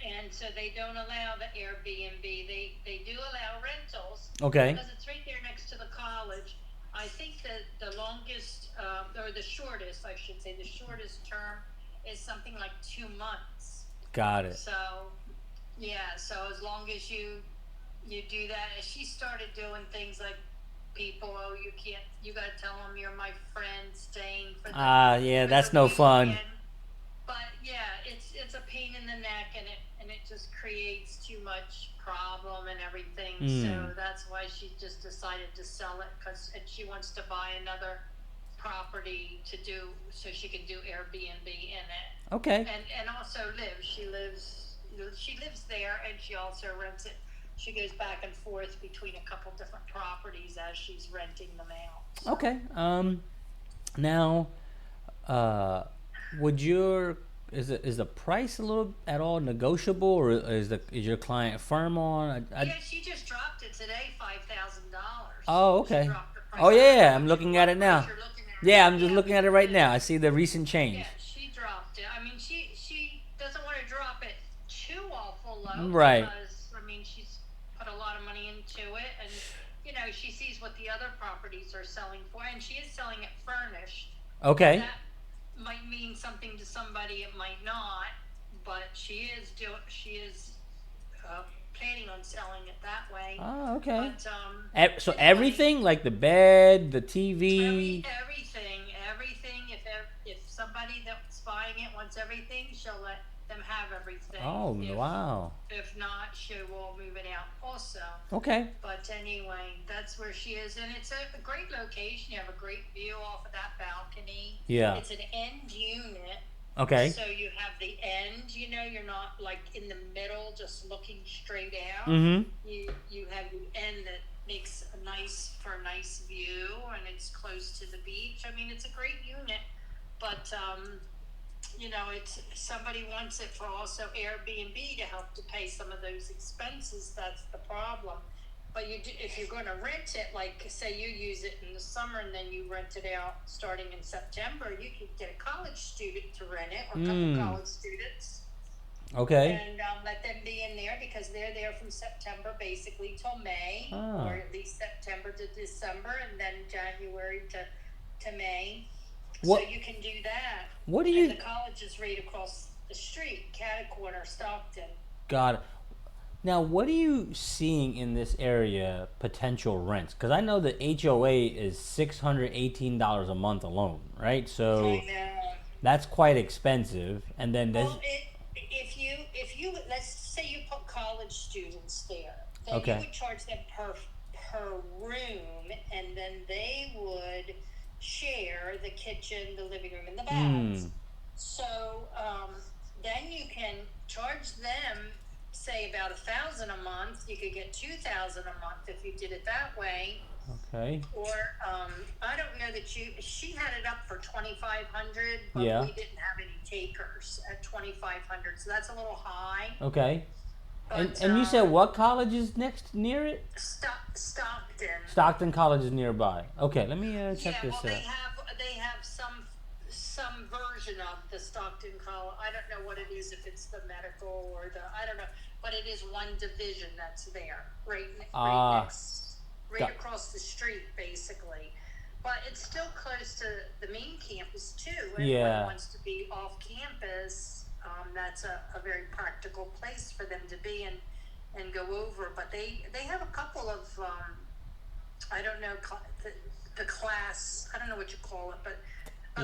And so they don't allow the Airbnb. They do allow rentals. Okay. Because it's right there next to the college. I think that the longest, or the shortest, I should say, the shortest term is something like 2 months. Got it. So, yeah. So as long as you do that, and she started doing things like people, you got to tell them you're my friend, staying for the. Yeah, that's no fun. But yeah, it's a pain in the neck, and it just creates too much problem and everything. So that's why she just decided to sell it, and she wants to buy another property so she can do Airbnb in it. Okay. And also live. She lives there, and she also rents it. She goes back and forth between a couple different properties as she's renting them out. So. Okay. Now, is the price a little at all negotiable, or is your client firm on? Yeah, she just dropped it today, $5,000. Oh, okay. Oh yeah, I'm looking at it now. Yeah, I'm just looking at it right now. I see the recent change. Yeah, she dropped it. I mean, she doesn't want to drop it too awful low. Right. Because, I mean, she's put a lot of money into it, and she sees what the other properties are selling for, and she is selling it furnished. Okay. That might mean something to somebody, it might not, but she is planning on selling it that way. Oh, okay. But, so everything, like the bed, the TV. Everything. If somebody that's buying it wants everything, she'll let them have everything. Oh, wow. If not, she will move it out also. Okay. But anyway, that's where she is, and it's a great location. You have a great view off of that balcony. Yeah. It's an end unit. Okay. So you have the end, you're not like in the middle just looking straight out. Mm-hmm. You have the end that makes a nice view, and it's close to the beach. I mean, it's a great unit, but it's somebody wants it for also Airbnb to help to pay some of those expenses. That's the problem. But if you're going to rent it, like say you use it in the summer and then you rent it out starting in September, you could get a college student to rent it, or a couple college students. Okay. And let them be in there because they're there from September basically till May, or at least September to December, and then January to May. What? So you can do that. What do you? And the college is right across the street, Catty Corner, Stockton. Got it. Now, what are you seeing in this area potential rents? Because I know the HOA is $618 a month alone, right? So that's quite expensive. And then there's if you let's say you put college students there, then you would charge them per room, and then they would share the kitchen, the living room, and the baths. So then you can charge them, say about $1,000 a month. You could get $2,000 a month if you did it that way. Okay. Or I don't know that she had it up for $2,500, but we didn't have any takers at $2,500, so that's a little high. Okay. But, and you said what college is near it? Stockton. Stockton College is nearby. Okay, let me check this out. They have some version of the Stockton College. I don't know what it is, if it's the medical or I don't know, but it is one division that's there, right across the street, basically. But it's still close to the main campus too. Everyone wants to be off campus. That's a very practical place for them to be and go over. But they have a couple of I don't know the class. I don't know what you call it, but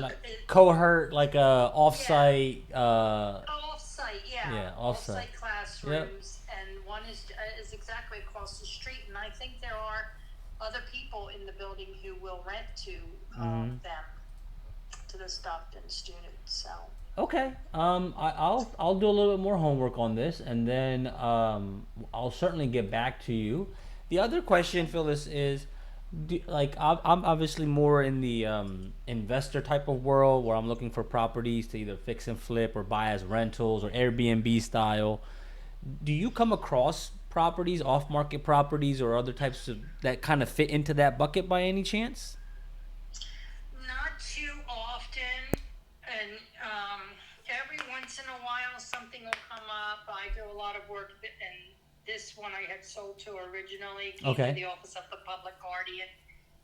like cohort, like offsite. Offsite, offsite classrooms, and one is exactly across the street. And I think there are other people in the building who will rent to them, to the Stockton students. So okay, I'll do a little bit more homework on this, and then I'll certainly get back to you. The other question, Phyllis, is I'm obviously more in the investor type of world where I'm looking for properties to either fix and flip or buy as rentals or Airbnb style. Do you come across properties, off-market properties, or other types of that kind of fit into that bucket by any chance? Not too often, and every once in a while something will come up. I do a lot of work, and this one I had sold to originally came to the Office of the Public Guardian,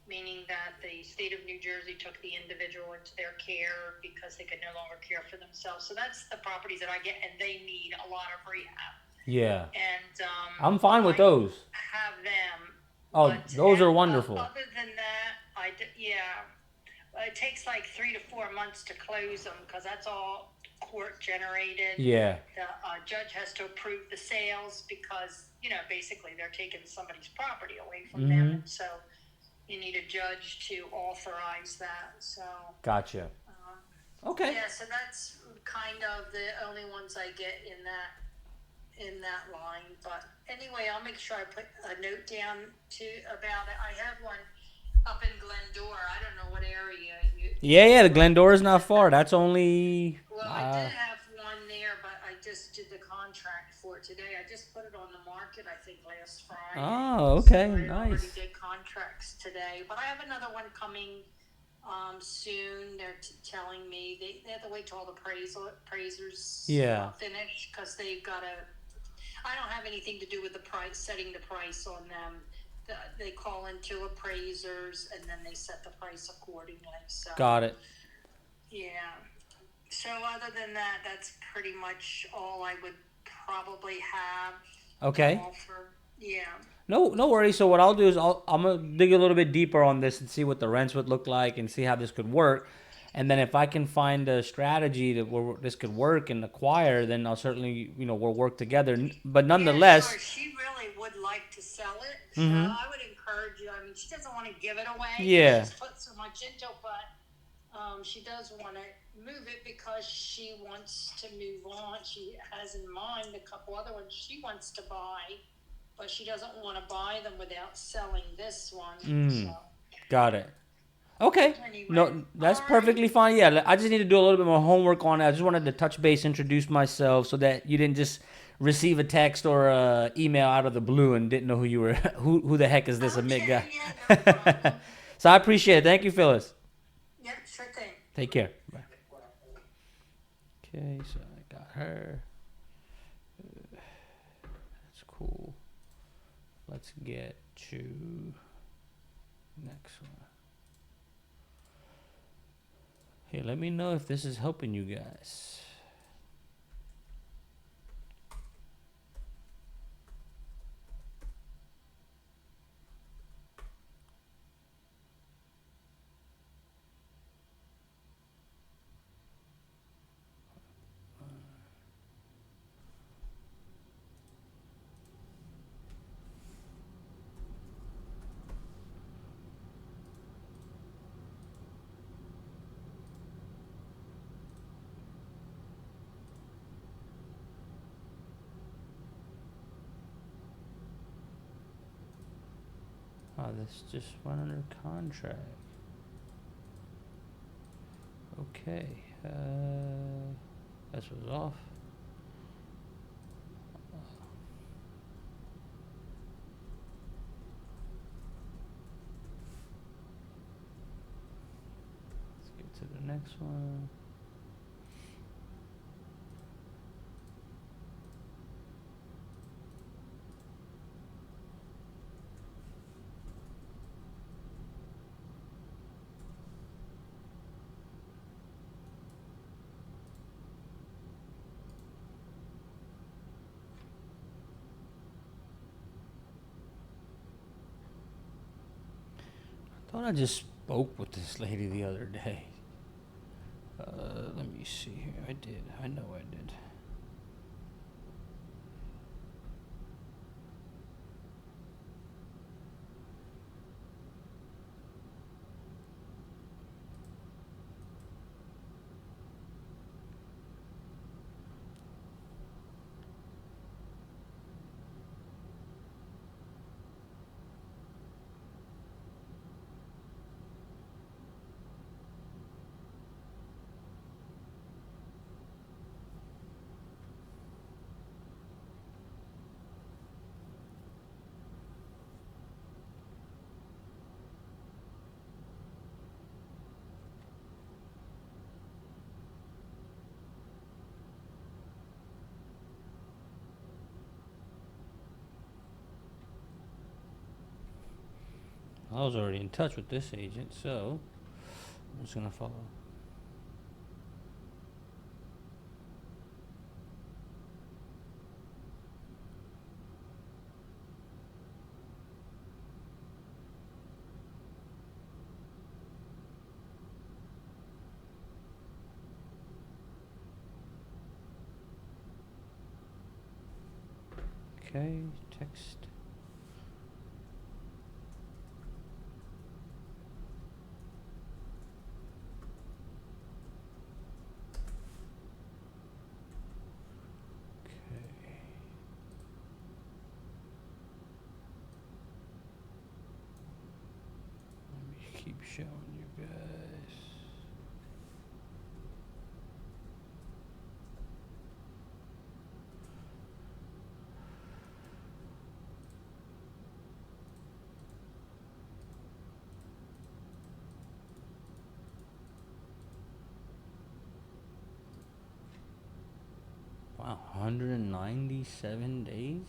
meaning that the state of New Jersey took the individual into their care because they could no longer care for themselves. So that's the properties that I get, and they need a lot of rehab. Yeah. And I'm fine with those. Have them. Oh, those are wonderful. Other than that, it takes like 3 to 4 months to close them because that's all court generated. Yeah. The judge has to approve the sales because, basically they're taking somebody's property away from them. And so you need a judge to authorize that. So. Gotcha. Okay. Yeah, so that's kind of the only ones I get in that line. But anyway, I'll make sure I put a note down about it. I have one up in Glendora. I don't know what area you. Yeah, the Glendora is not far. That's only. Well, I did have one there, but I just did the contract for it today. I just put it on the market, I think, last Friday. Oh, okay, so I already nice. did contracts today, but I have another one coming soon. They're telling me they have to wait till all the appraisers finish because they've got to. I don't have anything to do with the price, setting the price on them. They call in 2 appraisers, and then they set the price accordingly. So. Got it. Yeah. So other than that, that's pretty much all I would probably have. Okay. To offer. Yeah. No worries. So what I'll do is I'm gonna dig a little bit deeper on this and see what the rents would look like and see how this could work. And then if I can find a strategy where this could work and acquire, then I'll certainly, we'll work together. But nonetheless, yeah, sure. She really would like to sell it. So I would encourage you. I mean, she doesn't want to give it away. Yeah. She's put so much into it, but she does want to move it because she wants to move on. She has in mind a couple other ones she wants to buy, but she doesn't want to buy them without selling this one. So. Got it. Okay. Anyway, no, that's perfectly fine. Yeah, I just need to do a little bit more homework on it. I just wanted to touch base, introduce myself so that you didn't just receive a text or a email out of the blue and didn't know who you were. Who the heck is this Amit guy? Yeah, no problem. So I appreciate it. Thank you, Phyllis. Yep, sure thing. Take care. Bye. Okay, so I got her. That's cool. Let's get to next one. Hey, let me know if this is helping you guys. Oh, this just went under contract. Okay. This was off. Let's get to the next one. I thought I just spoke with this lady the other day. Let me see here. I did. I know I did. I was already in touch with this agent, so I'm just gonna follow. Okay, text. Okay. Let me keep showing you guys. Wow, 197 days?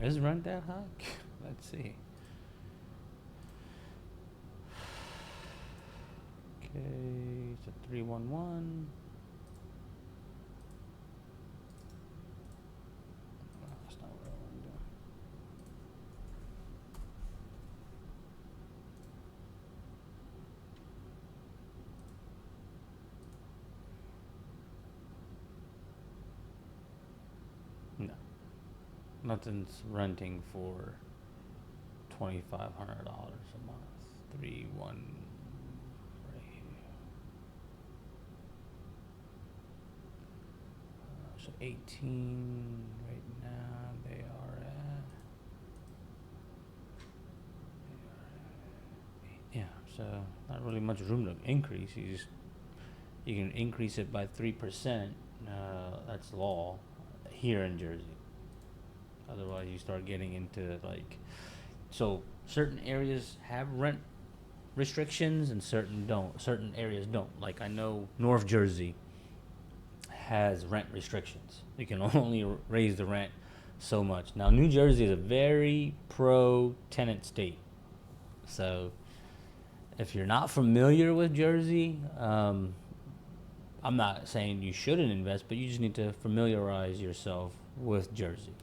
Is rent that high? Let's see. Okay, it's a 311. That's not what I want to do. No, nothing's renting for $2,500 a month. 3-1 right here. So 18 right now. They are at. Yeah. So not really much room to increase. You can increase it by 3%. That's law here in Jersey. Otherwise, you start getting into like, so certain areas have rent restrictions and certain don't. Certain areas don't. Like I know North Jersey has rent restrictions. You can only raise the rent so much. Now New Jersey is a very pro tenant state. So if you're not familiar with Jersey, I'm not saying you shouldn't invest, but you just need to familiarize yourself with Jersey.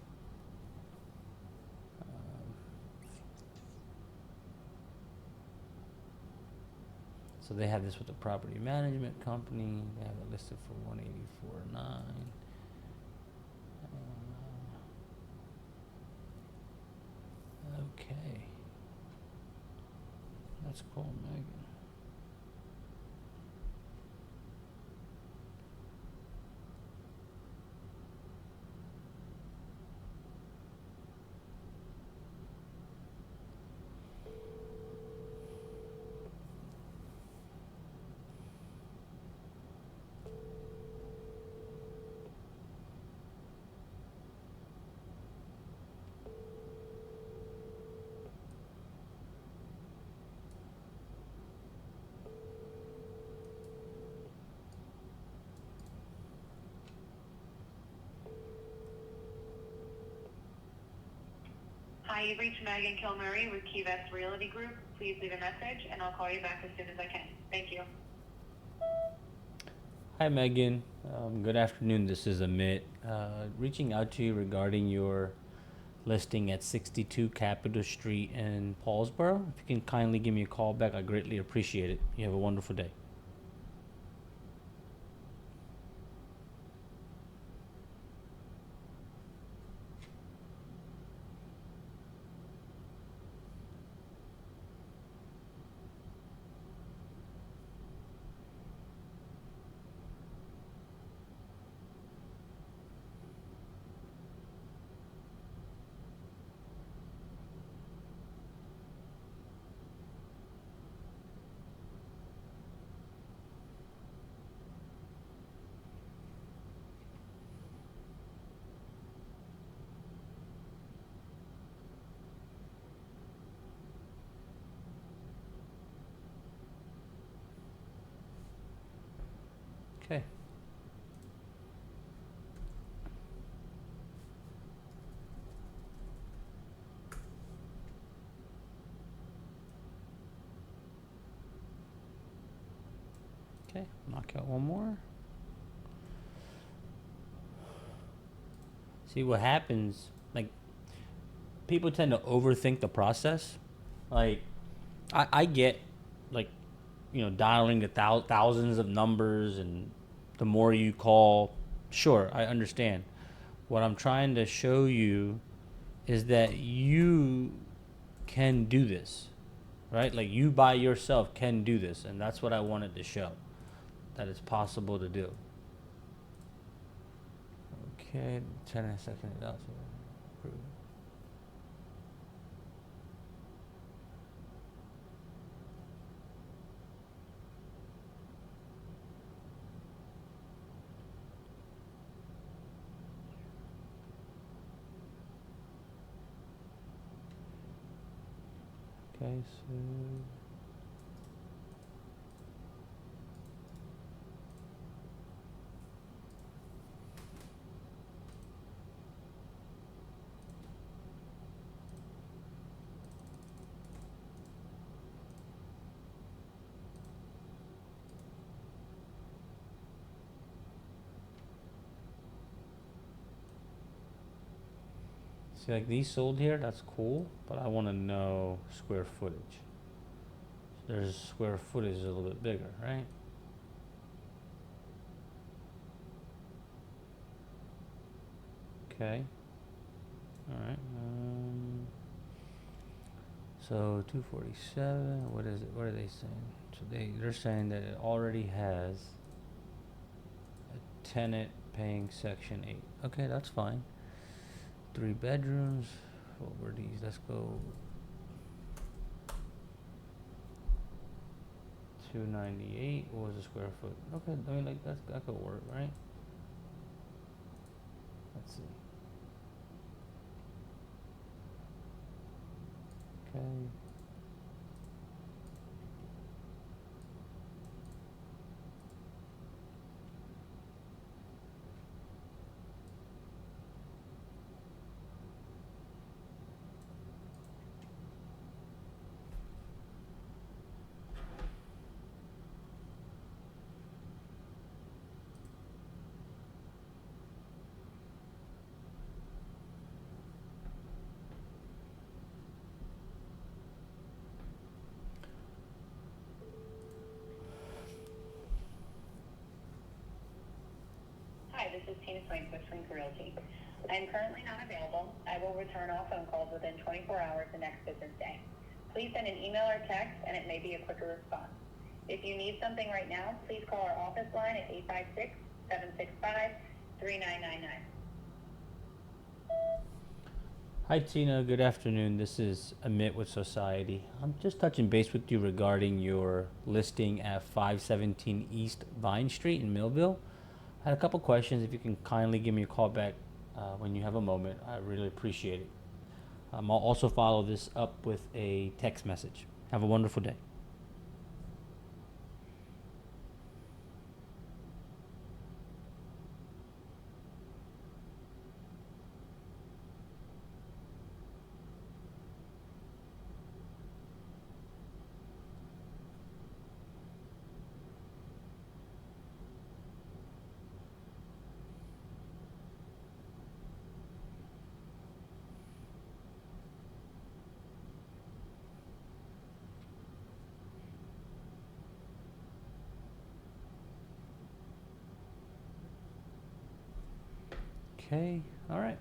So they have this with the property management company. They have it listed for 184.9. Okay. That's cool, Megan. Hi, you've reached Megan Kilmurray with Key West Realty Group. Please leave a message, and I'll call you back as soon as I can. Thank you. Hi, Megan. Good afternoon. This is Amit. Reaching out to you regarding your listing at 62 Capitol Street in Paulsboro. If you can kindly give me a call back, I greatly appreciate it. You have a wonderful day. Okay. Okay, knock out one more. See what happens, like, people tend to overthink the process. Like, I get, like, dialing the thousands of numbers, and the more you call, sure, I understand. What I'm trying to show you is that you can do this, right? Like, you by yourself can do this, and that's what I wanted to show, that it's possible to do. Okay, 10 seconds out. Approve. Okay, so See, like these sold here, that's cool, but I want to know square footage. There's square footage is a little bit bigger, right? Okay. All right. So 247. What is it? What are they saying? So they're saying that it already has a tenant paying Section 8. Okay, that's fine. 3 bedrooms. What were these? Let's go 298. What was the square foot? Okay, I mean, like that could work, right? Let's see. Okay. Hi, this is Tina Swank with Swank Realty. I am currently not available. I will return all phone calls within 24 hours the next business day. Please send an email or text, and it may be a quicker response. If you need something right now, please call our office line at 856-765-3999. Hi Tina, good afternoon. This is Amit with Society. I'm just touching base with you regarding your listing at 517 East Vine Street in Millville. I had a couple questions. If you can kindly give me a call back when you have a moment, I really appreciate it. I'll also follow this up with a text message. Have a wonderful day. Okay, all right.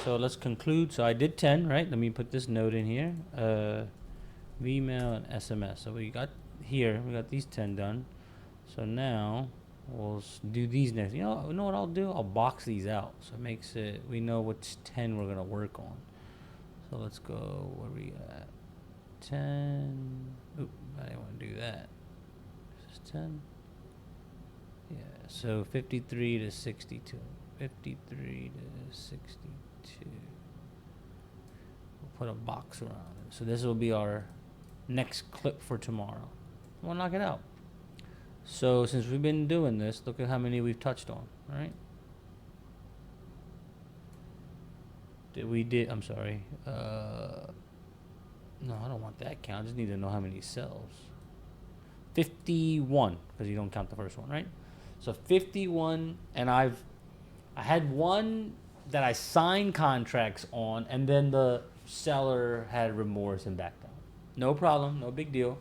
So let's conclude. So I did 10, right? Let me put this note in here. Email and SMS. So we got these 10 done. So now we'll do these next. You know what I'll do? I'll box these out. So it makes it, we know which 10 we're gonna work on. So let's go, where we at? 10. Oop, I didn't want to do that. This is 10. Yeah, so 53 to 62. 53 to 62. We'll put a box around it. So this will be our next clip for tomorrow. We'll knock it out. So since we've been doing this, look at how many we've touched on, right? I'm sorry. No, I don't want that count. I just need to know how many sells. 51, because you don't count the first one, right? So 51, and I had one that I signed contracts on, and then the seller had remorse and backed out. No problem, no big deal.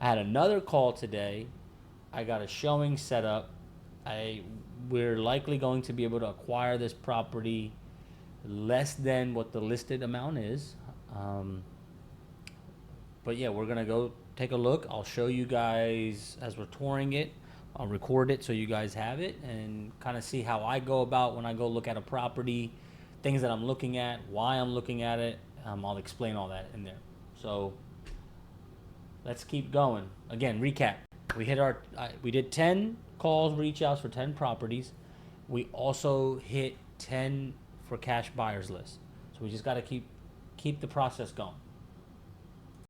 I had another call today. I got a showing set up. We're likely going to be able to acquire this property less than what the listed amount is. But yeah, we're gonna go take a look. I'll show you guys as we're touring it. I'll record it so you guys have it and kind of see how I go about when I go look at a property, things that I'm looking at, why I'm looking at it. I'll explain all that in there. So let's keep going. Again, recap. We did 10 calls, reach outs for 10 properties. We also hit 10 for cash buyers list. So we just got to keep the process going.